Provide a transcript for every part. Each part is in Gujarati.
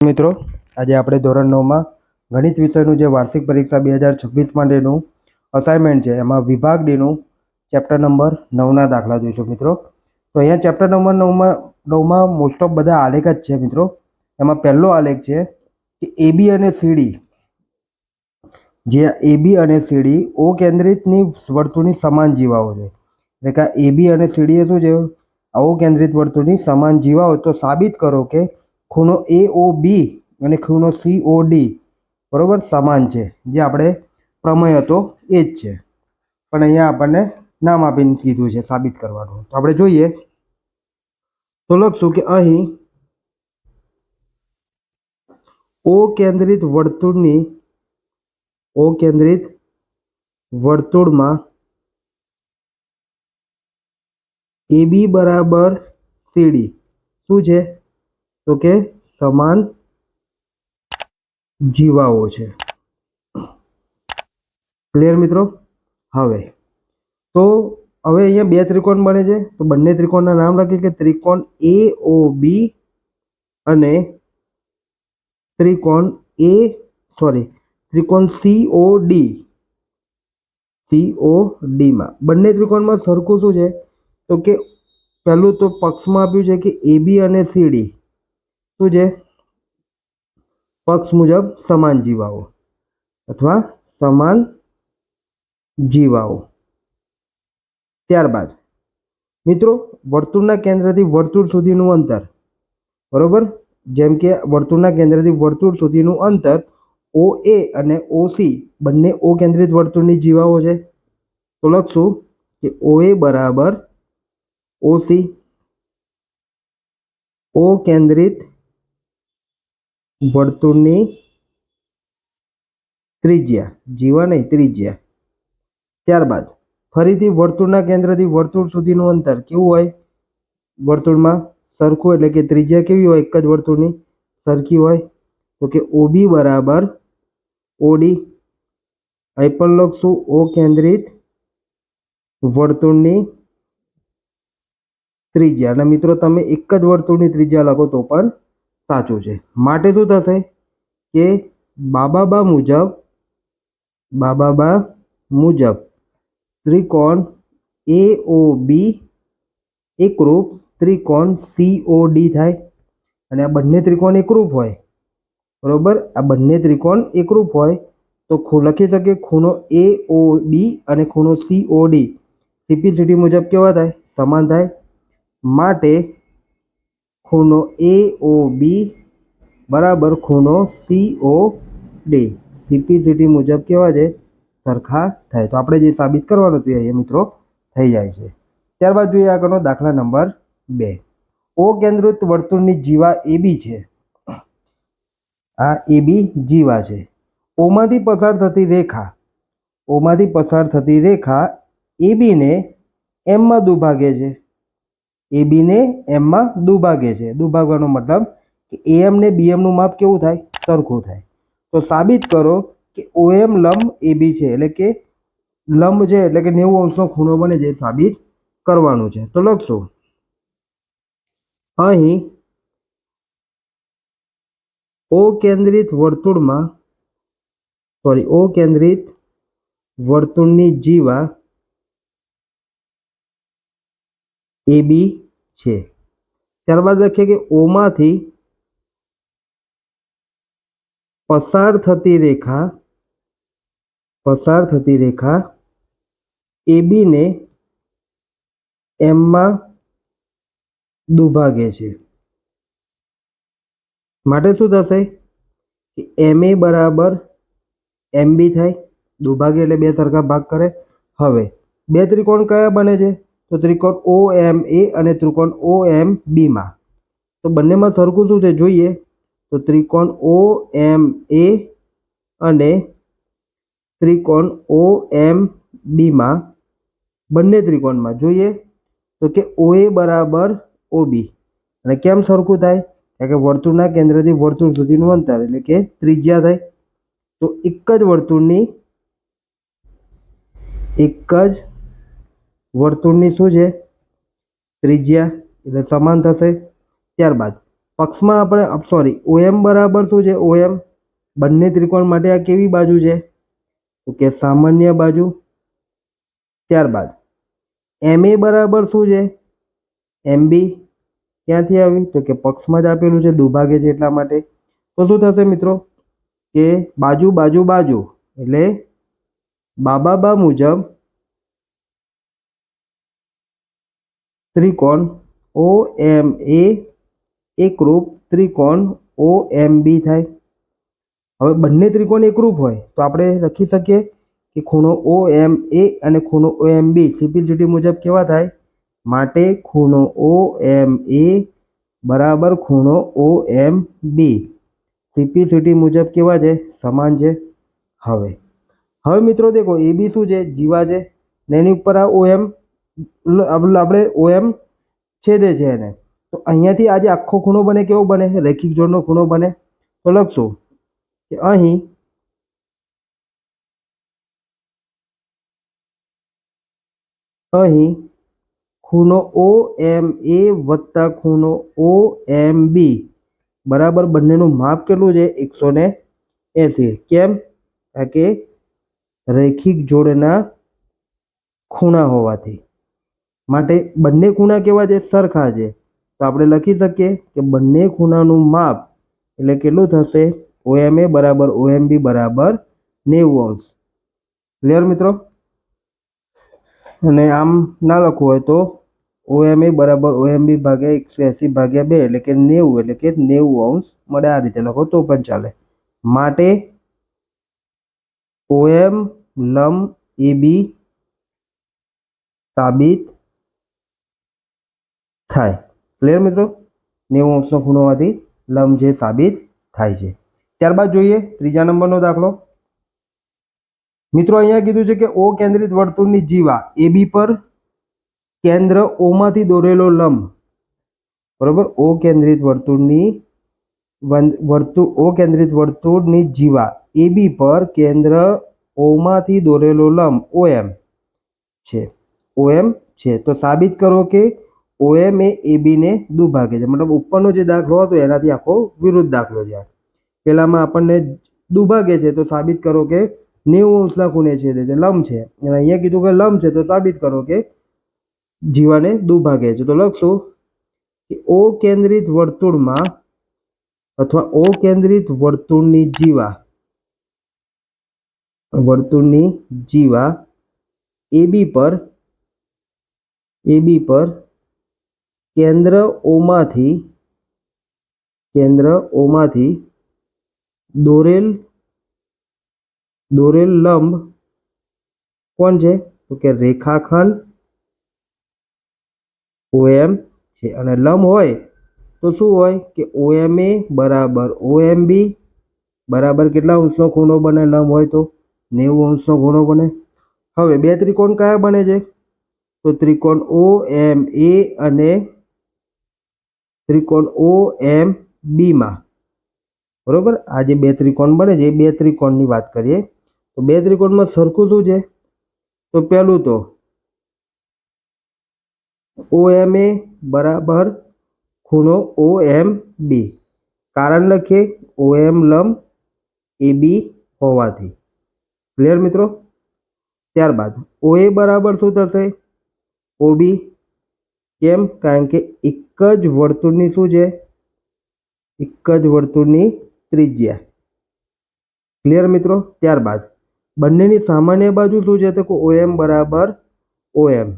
મિત્રો, આજે આપણે ધોરણ 9 માં ગણિત વિષયનું જે વાર્ષિક પરીક્ષા 2026 માટેનું અસાઇનમેન્ટ છે એમાં વિભાગ ડી નું ચેપ્ટર નંબર 9 ના દાખલા જોઈશું મિત્રો. તો અહીંયા ચેપ્ટર નંબર 9માં મોસ્ટ ઓફ બધા આલેખ જ છે મિત્રો. એમાં પહેલો આલેખ છે કે AB અને CD, જે AB અને CD ઓ કેન્દ્રિતની વર્તુળની સમાન જીવાઓ છે. એટલે કે AB અને CD એ શું છે? ઓ કેન્દ્રિત વર્તુળની સમાન જીવાઓ. તો સાબિત કરો કે ખૂણો AOB અને ખૂણો COD બરોબર સમાન છે. જે આપણે પ્રમેય હતો એ જ છે, પણ અહીંયા આપણને નામ આપીને કીધું છે સાબિત કરવાનું. તો આપણે જોઈએ તો લખશું કે અહીં ઓ કેન્દ્રિત વર્તુળમાં AB બરાબર CD શું છે? તો કે સમાન જીવાઓ છે. ક્લિયર મિત્રો? હવે અહીંયા બે ત્રિકોણ બને છે. તો બંને ત્રિકોણના નામ લખીએ કે ત્રિકોણ AOB અને ત્રિકોણ COD. માં બંને ત્રિકોણમાં સરખું શું છે? તો કે પહેલું તો પક્ષમાં આપ્યું છે કે AB અને CD શું છે? પક્ષ મુજબ સમાન જીવાઓ અથવા સમાન જીવાઓ. ત્યારબાદ મિત્રો વર્તુળના કેન્દ્રથી વર્તુળ સુધીનું અંતર, બરોબર? જેમ કે વર્તુળના કેન્દ્રથી વર્તુળ સુધીનું અંતર OA અને OC બંને ઓ કેન્દ્રિત વર્તુળની જીવાઓ છે. તો લખશું કે OA બરાબર OC. ઓ કેન્દ્રિત વર્તુળની ત્રિજ્યા, જીવા નહીં ત્રિજ્યા. ત્યારબાદ ફરીથી વર્તુળના કેન્દ્રથી વર્તુળ સુધીનું અંતર કેવું હોય? વર્તુળમાં સરખું, એટલે કે ત્રિજ્યા કેવી હોય? એક જ વર્તુળની સરખી હોય. તો કે OB બરાબર OD. અહીં પણ લખશું ઓ કેન્દ્રિત વર્તુળની ત્રિજ્યા. અને મિત્રો તમે એક જ વર્તુળની ત્રિજ્યા લખો તો પણ સાચું છે. માટે શું થશે કે બાબા મુજબ ત્રિકોણ AOB એકરૂપ ત્રિકોણ COD થાય. અને આ બંને ત્રિકોણ એકરૂપ હોય, બરોબર? આ બંને ત્રિકોણ એકરૂપ હોય તો લખી શકીએ ખૂણો AOB અને ખૂણો COD CPCD મુજબ કેવા થાય? સમાન થાય. માટે ખૂણો AOB બરાબર ખૂણો COD CPCD મુજબ કેવા છે? સરખા થાય. તો આપણે જે સાબિત કરવાનું હતું એ મિત્રો થઈ જાય છે. ત્યારબાદ જોઈએ આગળનો દાખલા નંબર 2. ઓ કેન્દ્રિત વર્તુળની જીવા AB છે. આ AB જીવા છે. ઓમાંથી પસાર થતી રેખા AB ને M માં દુભાગે છે. AB ને M માં દુભાગે છે. દુભાગવાનો મતલબ કે AM ને BM નું માપ કેવું થાય? સરખું થાય. તો સાબિત કરો કે OM લંબ AB છે. એટલે કે લંબ છે, એટલે કે 90 અંશનો ખૂણો બને છે. સાબિત કરવાનું છે. તો લખશું અહીં ઓ કેન્દ્રિત વર્તુળની જીવા AB છે. ત્યારબાદ લખીએ કે O માંથી પસાર થતી રેખા AB ને M માં દુભાગે છે. માટે શું થશે કે MA બરાબર MB થાય. દુભાગે એટલે બે સરખા ભાગ કરે. હવે બે ત્રિકોણ કયા બને છે? તો ત્રિકોણ OMA અને ત્રિકોણ OMB માં. તો બંનેમાં સરખું શું છે જોઈએ. તો ત્રિકોણ OMA અને ત્રિકોણ OMB માં બંને ત્રિકોણમાં જોઈએ તો કે OA બરાબર OB. અને કેમ સરખું થાય? કારણ કે વર્તુળના કેન્દ્રથી વર્તુળ સુધીનું અંતર એટલે કે ત્રિજ્યા થાય. તો એક જ વર્તુળની શું છે? ત્રિજ્યા, એટલે સમાન થશે. ત્યારબાદ પક્ષમાં આપણે સોરી OM બરાબર શું છે? OM બંને ત્રિકોણ માટે આ કેવી બાજુ છે? તો કે સામાન્ય બાજુ. ત્યારબાદ MA બરાબર શું છે? MB ક્યાંથી આવી? તો કે પક્ષમાં જ આપેલું છે, દુભાગે છે એટલા માટે. તો શું થશે મિત્રો કે બાજુ બાજુ બાજુ એટલે બા મુજબ ત્રિકોણ OMA એકરૂપ ત્રિકોણ OMB થાય. હવે બંને ત્રિકોણ એકરૂપ હોય તો આપણે લખી શકીએ કે ખૂણો OMA અને ખૂણો OMB CPCT મુજબ કેવા થાય? માટે ખૂણો OMA બરાબર ખૂણો OMB CPCT મુજબ કેવા છે? સમાન છે. હવે મિત્રો દેખો AB શું છે? જીવા છે ને એની ઉપર આ OM આપણે OM છેદે છે એને. તો અહીંયાથી આજે આખો ખૂણો બને કેવો બને? રેખિક જોડનો ખૂણો બને. તો લખશું કે અહીં ખૂણો OMA વત્તા ખૂણો OMB બરાબર બંનેનું માપ કેટલું છે? 180. કેમ? કારણ કે રેખિક જોડના ખૂણા હોવાથી. માટે બંને ખૂણા કેવા છે? સરખા છે. તો આપણે લખી શકીએ કે બંને ખૂણાનું માપ એટલે કેટલું થશે? OMA બરાબર OMB બરાબર 90°. ક્લિયર મિત્રો? અને આમ ના લખવું હોય તો OMA બરાબર OMB ભાગ્યા 180 ભાગ્યા 2 એટલે કે 90 એટલે કે 90° મળે. આ રીતે લખો તો પણ ચાલે. માટે OM લંબ AB સાબિત થાય. ક્લિયર મિત્રો? 90° ખૂણો હોવાથી લંબ જે સાબિત થાય છે. ત્યારબાદ જોઈએ ત્રીજા નંબરનો દાખલો. મિત્રો અહીંયા કીધું છે કે O કેન્દ્રિત વર્તુળની જીવા AB પર કેન્દ્ર O માંથી દોરેલો લંબ બરોબર. O કેન્દ્રિત વર્તુળની જીવા AB પર કેન્દ્ર O માંથી દોરેલો લંબ OM છે. તો સાબિત કરો કે OM એ AB ને દુભાગે છે. મતલબ ઉપરનો જે દાખલો હતો એનાથી આખો વિરુદ્ધ દાખલો છે. પેલામાં આપણને દુભાગે છે તો સાબિત કરો કે 90° ખૂણે છેદે છે, લંબ છે. અને અહીંયા કીધું કે લંબ છે તો સાબિત કરો કે જીવાને દુભાગે છે. તો લખશું કે O કેન્દ્રિત વર્તુળમાં અથવા O કેન્દ્રિત વર્તુળની જીવા AB પર કેન્દ્ર O માંથી દોરેલ લંબ કોણ છે? તો કે રેખાખંડ OM છે. અને લંબ હોય તો શું હોય કે OMA બરાબર OMB બરાબર કેટલા અંશનો ખૂણો બને? લંબ હોય તો 90° ખૂણો બને. હવે બે ત્રિકોણ કયા બને છે? તો ત્રિકોણ OMA અને ત્રિકોણ OMB માં બરોબર. આ જે બે ત્રિકોણ બને છે એ બે ત્રિકોણની વાત કરીએ તો બે ત્રિકોણમાં સરખું શું છે? તો પહેલું તો OMA બરાબર ખૂણો OMB. કારણ લખીએ OM લંબ AB હોવાથી. ક્લિયર મિત્રો? ત્યારબાદ OA બરાબર શું થશે? OB. કેમ? કારણ કે એક જ વર્તુળની શું છે? એક જ વર્તુળની ત્રિજ્યા. ક્લિયર મિત્રો? ત્યારબાદ બંનેની સામાન્ય બાજુ શું છે? તો OM બરાબર OM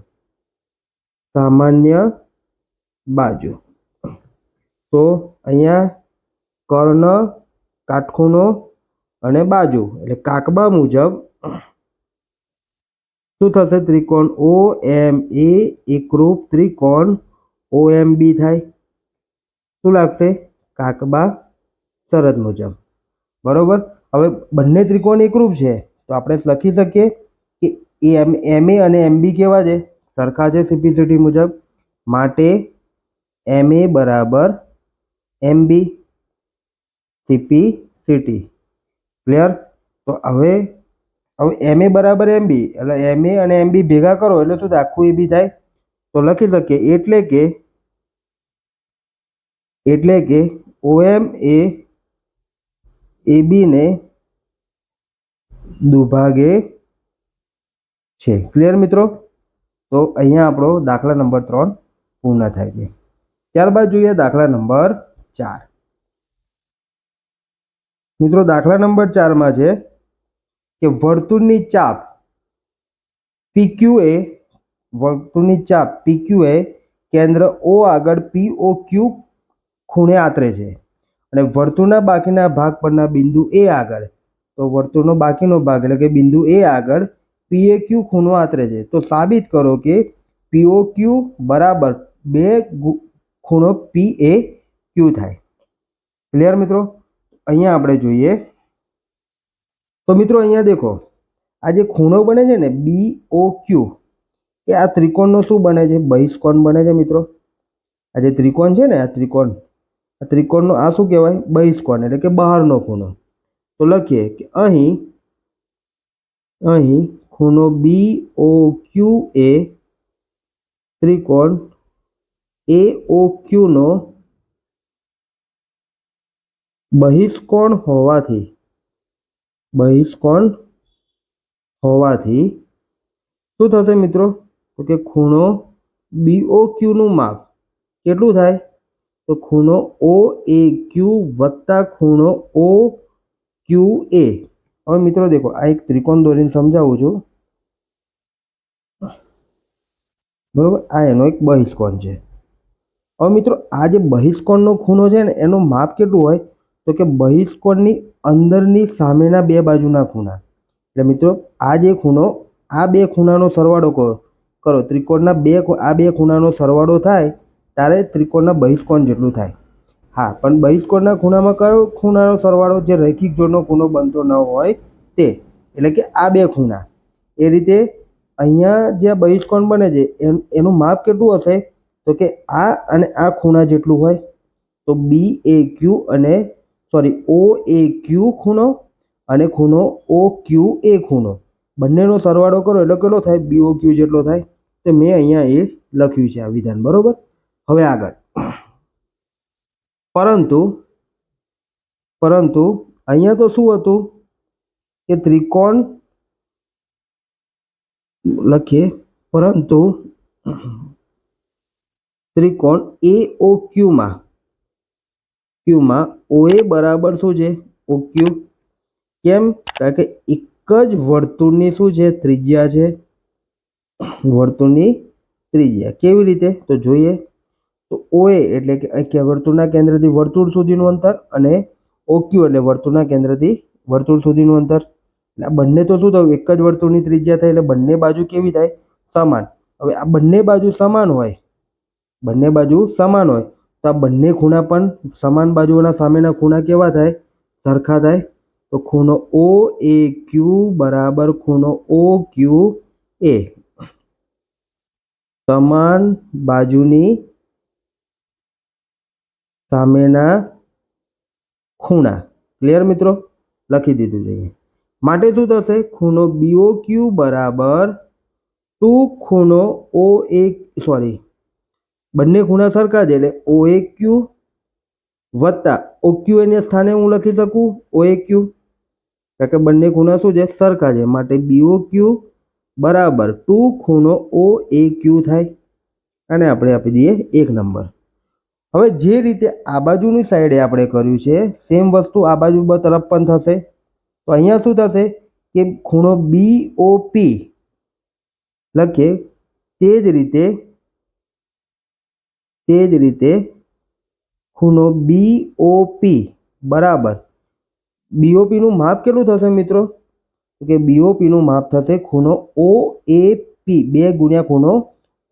સામાન્ય બાજુ. તો અહીંયા કર્ણ, કાટખૂણો અને બાજુ એટલે કાકબા મુજબ શું થશે? ત્રિકોણ OMA એકરૂપ ત્રિકોણ OMB થાય. શું લાગશે? કાકબા શરત મુજબ. બરોબર. હવે બંને ત્રિકોણ એકરૂપ છે તો આપણે લખી શકીએ કે MA અને MB કેવા છે? સરખા છે CPCT મુજબ. માટે MA બરાબર MB CPCT. ક્લિયર? તો હવે MA બરાબર MB એટલે MA અને MB ભેગા કરો એટલે શું થાય? આખું AB થાય. તો લખી શકીએ એટલે કે એટલે કે OM એ AB ને દુભાગે છે. ક્લિયર મિત્રો? તો અહીંયા આપણો દાખલા નંબર 3 પૂર્ણ થાય છે. ત્યારબાદ જોઈએ દાખલા નંબર 4. મિત્રો દાખલા નંબર 4 માં છે કે વર્તુળની ચાપ PQA કેન્દ્ર O આગળ POQ ખૂણે આતરે છે અને વર્તુળના બાકીના ભાગ પરના બિંદુ A આગળ, તો વર્તુળનો બાકીનો ભાગ એટલે કે બિંદુ A આગળ PAQ ખૂણો આતરે છે. તો સાબિત કરો કે POQ બરાબર 2 ખૂણો PAQ થાય. ક્લિયર મિત્રો? અહીંયા આપણે જોઈએ તો મિત્રો અહીંયા દેખો, આ જે ખૂણો બને છે ને BOQ એ આ ત્રિકોણનો શું બને છે? બહિષ્કોણ બને છે મિત્રો. આ જે ત્રિકોણ છે ને, આ ત્રિકોણનો આ શું કહેવાય? બહિષ્કોણ એટલે કે બહારનો ખૂણો. તો લખીએ કે અહીં ખૂણો BOQ એ ત્રિકોણ AOQ નો બહિષ્કોણ હોવાથી શું થશે મિત્રો? તો કે ખૂણો BOQ નું માપ કેટલું થાય? તો ખૂણો OAQ વત્તા ખૂણો OQA. હવે મિત્રો દેખો, આ એક ત્રિકોણ દોરીને સમજાવું છું. બરોબર, આ એનો એક બહિષ્કોણ છે. હવે મિત્રો આ જે બહિષ્કોણનો ખૂણો છે ને એનું માપ કેટલું હોય? તો કે બહિષ્કોણની અંદરની સામેના બે બાજુના ખૂણા. એટલે મિત્રો આ જે ખૂણો, આ બે ખૂણાનો સરવાળો કરો ત્રિકોણના આ બે ખૂણાનો સરવાળો થાય ત્યારે ત્રિકોણના બહિષ્કોણ જેટલું થાય. હા, પણ બહિષ્કોણના ખૂણામાં કયો ખૂણાનો સરવાળો? જે રૈખિક જોડનો ખૂણો બનતો ન હોય તે, એટલે કે આ બે ખૂણા. એ રીતે અહીંયા જે બહિષ્કોણ બને છે એનું માપ કેટલું હશે? તો કે આ અને આ ખૂણા જેટલું હોય. તો OAQ ખૂણો અને ખૂણો OQA ખૂણો બંનેનો સરવાળો કરો એટલે કેટલો થાય? BOQ જેટલો થાય. તો મેં અહીંયા એ લખ્યું છે આ વિધાન. બરોબર. હવે આગળ, પરંતુ અહીંયા તો શું હતું કે ત્રિકોણ લખીએ, પરંતુ ત્રિકોણ AOQ માં OA બરાબર શું છે? OQ. કેમ? કારણ કે એક જ વર્તુળની શું છે? ત્રિજ્યા છે. વર્તુળની ત્રિજ્યા કેવી રીતે? તો જોઈએ. તો OA એટલે કે વર્તુળના કેન્દ્રથી વર્તુળ સુધીનું અંતર અને OQ એટલે વર્તુળના કેન્દ્રથી વર્તુળ સુધીનું અંતર. એટલે આ બંને તો શું થયું? એક જ વર્તુળની ત્રિજ્યા થાય એટલે બંને બાજુ કેવી થાય? સમાન. હવે આ બંને બાજુ સમાન હોય તો આ બંને ખૂણા પણ સમાન બાજુઓના સામેના ખૂણા કેવા થાય? સરખા થાય. તો ખૂણો OAQ બરાબર ખૂણો OQA. સમાન બાજુની સામેના ખૂણા. ક્લિયર મિત્રો? લખી દીધું છે. માટે શું થશે? ખૂણો BOQ બરાબર 2 ખૂણો બંને ખૂણા સરખા છે એટલે OAQ વત્તા OQA ને સ્થાને હું લખી શકું OAQ, કારણ કે બંને ખૂણા શું છે? સરખા છે. માટે BOQ બરાબર 2 ખૂણો OAQ થાય. અને આપણે આપી દઈએ 1 નંબર. હવે જે રીતે આ બાજુની સાઈડે આપણે કર્યું છે સેમ વસ્તુ આ બાજુ તરફ પણ થશે. તો અહીંયા શું થશે કે ખૂણો BOP લખીએ, તે જ રીતે ખૂણો BOP બરાબર BOP નું માપ કેટલું થશે મિત્રો? તો કે BOP નું માપ થશે ખૂણો OAP 2 ગુણ્યા ખૂણો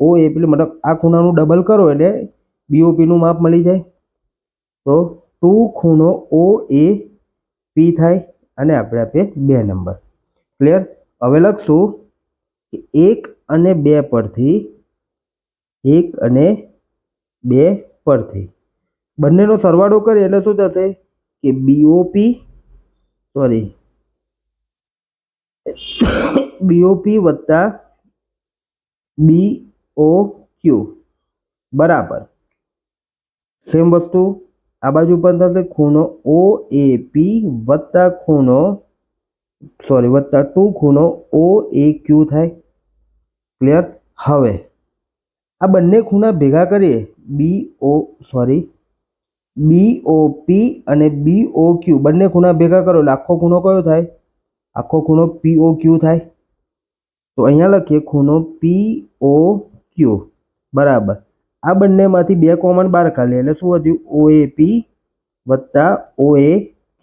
OAP, મતલબ આ ખૂણાનું ડબલ કરો એટલે BOP નું માપ મળી જાય. તો 2 ખૂણો OAP થાય અને આપણે આપીએ 2 નંબર. ક્લિયર? હવે લખશું કે 1 અને 2 પરથી બંનેનો સરવાળો કરીએ એટલે શું થશે કે BOP વત્તા BOQ બરાબર સેમ વસ્તુ આ બાજુ પણ થશે, ખૂણો OAP વત્તા વત્તા 2 ખૂણો OAQ થાય. ક્લિયર? હવે આ બંને ખૂણા ભેગા કરીએ, BOP અને BOQ બંને ખૂણા ભેગા કરો એટલે આખો ખૂણો કયો થાય? આખો ખૂણો POQ થાય. તો અહીંયા લખીએ ખૂણો POQ બરાબર આ બંનેમાંથી 2 કોમન બહાર કાઢીએ એટલે શું વધ્યું? OAP વત્તા OAQ.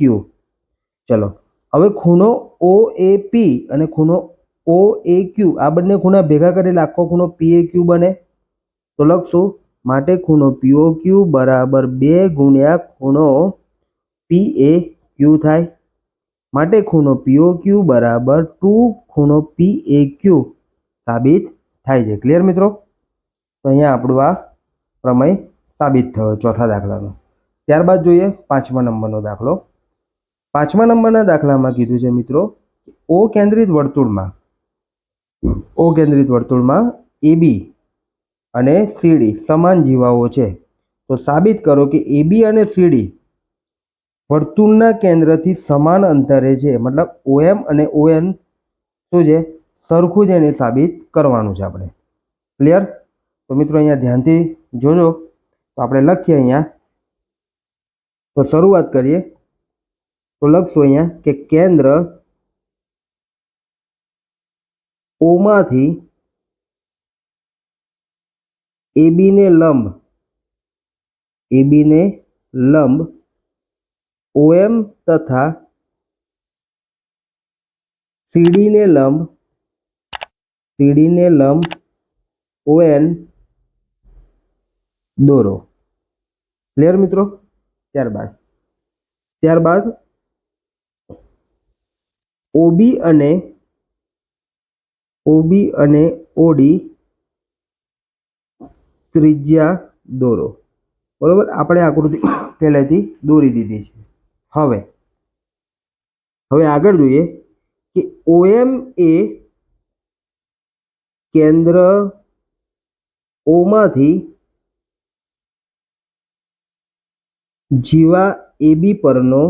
ચલો હવે ખૂણો OAP અને ખૂણો OAQ આ બંને ખૂણા ભેગા કરીએ એટલે આખો ખૂણો PAQ બને. તો લખશું માટે ખૂણો POQ બરાબર 2 ગુણ્યા ખૂણો PAQ થાય. માટે ખૂણો POQ બરાબર 2 ખૂણો PAQ સાબિત થાય છે. ક્લિયર મિત્રો? તો અહીંયા આપણું આ પ્રમેય સાબિત થયો ચોથા દાખલાનો. ત્યારબાદ જોઈએ 5મા નંબરનો દાખલો. 5મા નંબરના દાખલામાં કીધું છે મિત્રો, ઓ કેન્દ્રિત વર્તુળમાં AB અને CD સમાન જીવાઓ છે. તો સાબિત કરો કે AB અને CD વર્તુળના કેન્દ્રથી સમાન અંતરે છે. મતલબ OM અને ON શું છે? સરખું છે. એને સાબિત કરવાનું છે આપણે. ક્લિયર? તો મિત્રો અહીંયા ધ્યાનથી જોજો. તો આપણે લખીએ અહીંયા. તો શરૂઆત કરીએ. તો લખશું અહીંયા કે કેન્દ્ર O માંથી AB ને લંબ OM તથા CD ને લંબ ON દોરો. ક્લિયર મિત્રો? ત્યારબાદ OB અને OD ત્રિજ્યા દોરો. બરોબર? આપણે આકૃતિ પહેલેથી દોરી દીધી છે. હવે આગળ જોઈએ કે OM એ કેન્દ્ર O માંથી જીવા AB પરનો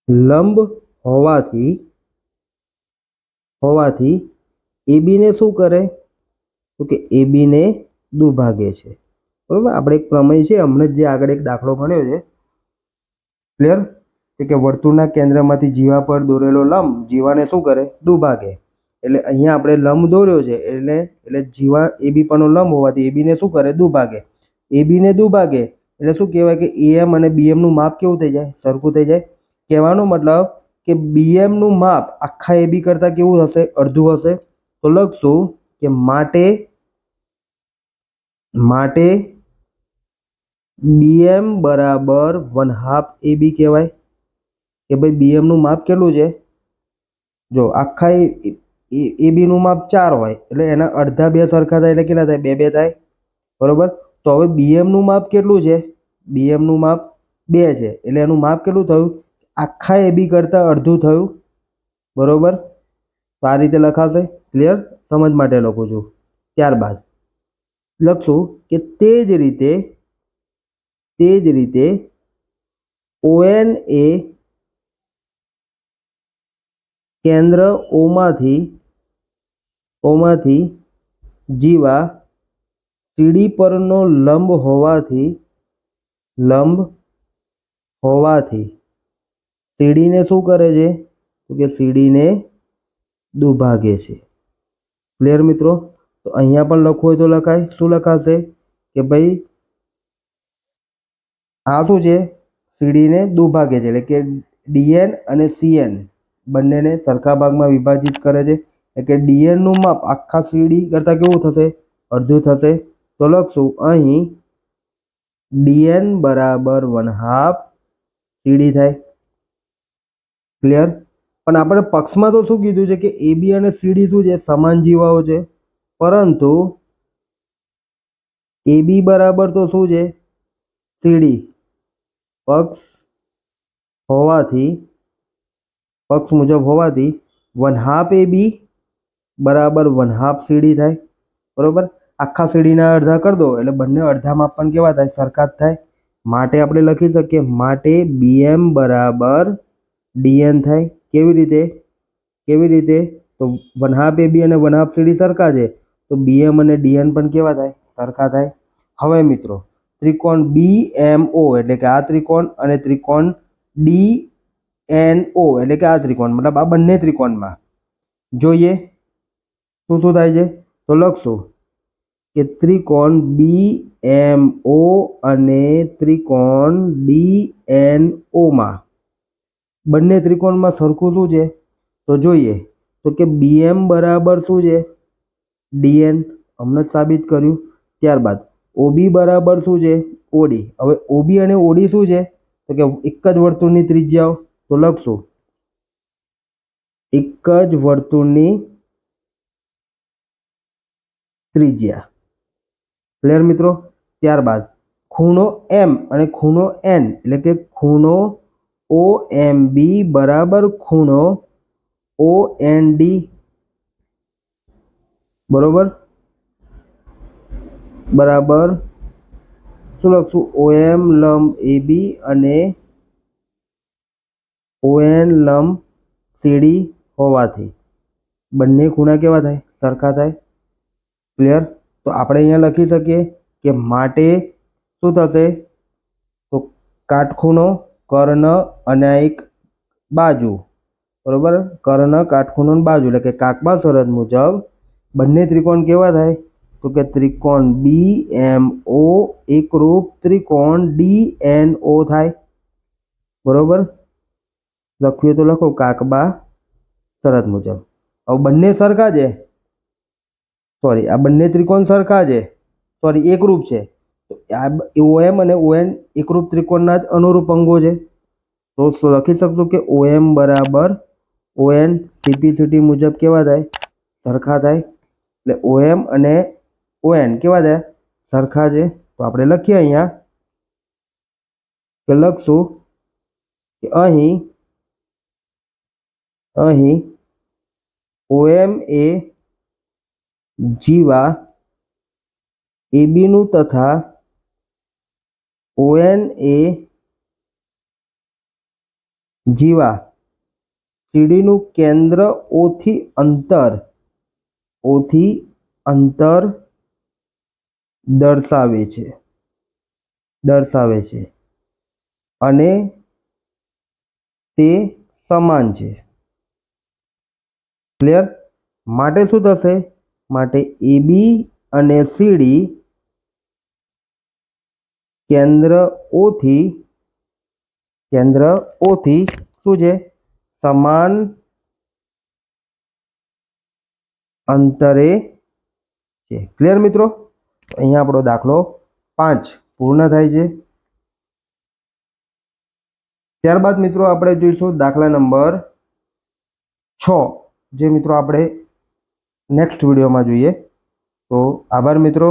લંબ હોવાથી AB ને શું કરે? તો કે AB ને દુભાગે છે. બરોબર? આપણે એક પ્રમેય છે હમણાં જે આગળ એક દાખલો ગણ્યો છે. ક્લિયર? કે વર્તુળના કેન્દ્રમાંથી જીવા પર દોરેલો લંબ જીવાને શું કરે? દુભાગે. એટલે અહીંયા આપણે લંબ દોર્યો છે એટલે જીવા AB પરનો લંબ હોવાથી AB ને શું કરે? દુભાગે. AB ને દુભાગે એટલે શું કહેવાય કે AM અને BM નું માપ કેવું થઈ જાય? સરખું થઈ જાય. કહેવાનો મતલબ કે BM નું માપ આખા AB કરતાં કેવું હશે? અડધું હશે. તો લખશું કે માટે BM બરાબર 1/2 AB કહેવાય. કે ભાઈ BM નું માપ કેટલું છે? જો આખા AB નું માપ 4 હોય એટલે એના અડધા 2 સરખા થાય એટલે કેટલા થાય? 2 થાય. બરોબર? તો હવે BM નું માપ કેટલું છે? BM નું માપ 2 છે એટલે એનું માપ કેટલું થયું? આખા AB કરતાં અડધું થયું. બરોબર? તો આ રીતે લખાશે. ક્લિયર? સમજ માટે લખું છું. ત્યારબાદ લખશું કે તે જ રીતે ON એ કેન્દ્ર O માંથી જીવા CD પરનો લંબ હોવાથી CD ને શું કરે છે? તો કે CD ને દુભાગે છે. ક્લિયર મિત્રો? તો અહીંયા પણ લખવું હોય તો લખાય. શું લખાશે? કે ભાઈ આ શું છે? CD ને દુભાગે છે એટલે કે DN અને CN બંનેને સરખા ભાગમાં વિભાજિત કરે છે. એટલે કે DN નું માપ આખા CD કરતાં કેવું થશે? અડધું થશે. તો લખશું અહીં DN બરાબર 1/2 CD થાય. ક્લિયર? પણ આપણે પક્ષમાં તો શું કીધું છે કે AB અને CD શું છે? સમાન જીવાઓ છે. પરંતુ AB બરાબર તો શું છે? CD પક્ષ મુજબ હોવાથી 1/2 AB બરાબર 1/2 CD થાય. બરોબર? આખા સીડીના અડધા કરી દો એટલે બંને અડધા માપ પણ કેવા થાય? સરખા જ થાય. માટે આપણે લખી શકીએ માટે BM બરાબર DN થાય. કેવી રીતે? તો 1/2 AB અને 1/2 CD સરખા છે તો BM અને DN પણ કેવા થાય? સરખા થાય. હવે મિત્રો ત્રિકોણ BMO એટલે કે આ ત્રિકોણ અને ત્રિકોણ DNO એટલે કે આ ત્રિકોણ મતલબ આ બંને ત્રિકોણમાં જોઈએ શું થાય છે. તો લખશું કે ત્રિકોણ BMO અને ત્રિકોણ DNO માં બંને ત્રિકોણમાં સરખું શું છે? તો જોઈએ તો કે BM બરાબર શું છે? DN. હમણાં જ સાબિત કર્યું. ત્યારબાદ OB બરાબર શું છે? OD. હવે OB અને OD શું છે? તો કે એક જ વર્તુળની ત્રિજ્યાઓ. તો લખશું એક જ વર્તુળની ત્રિજ્યા. ક્લિયર મિત્રો? ત્યારબાદ ખૂણો M અને ખૂણો N એટલે કે ખૂણો OMB બરાબર ખૂણો OND. બરાબર શું લખશું? OM લંબ AB અને ON લંબ CD હોવાથી બંને ખૂણા કેવા થાય? સરખા થાય. ક્લિયર? તો આપણે અહીંયા લખી શકીએ કે માટે શું થશે? તો કાટખૂણો કર્ણ અને આ એક બાજુ બરોબર કર્ણ કાટખૂણો અને બાજુ એટલે કે કાકબા શરત મુજબ બંને ત્રિકોણ કેવા થાય? તો કે ત્રિકોણ BMO એકરૂપ ત્રિકોણ DNO થાય. બરોબર લખ્યું તો લખો કાકબા શરત મુજબ. હવે બંને સરખા છે આ બંને ત્રિકોણ સરખા છે એકરૂપ છે. આ OM અને ON એકરૂપ ત્રિકોણના જ અનુરૂપ અંગો છે. તો લખી શકશું કે OM બરાબર ON CP/CT મુજબ કેવા થાય? સરખા થાય. એટલે OM અને ON કેવા થાય? સરખા છે. તો આપણે લખીએ અહીંયા કે લખશું કે અહીં OM એ જીવા AB નું તથા ON એ જીવા CD નું કેન્દ્ર O થી અંતર દર્શાવે છે અને તે સમાન છે. ક્લિયર? માટે શું થશે? માટે AB અને CD કેન્દ્ર O થી શું છે? સમાન અંતરે છે. ક્લિયર મિત્રો? અહીંયા આપણો દાખલો 5 પૂર્ણ થાય છે. ત્યારબાદ મિત્રો આપણે જોઈશું દાખલા નંબર 6 જે મિત્રો આપણે નેક્સ્ટ વિડીયોમાં જોઈએ. તો આભાર મિત્રો.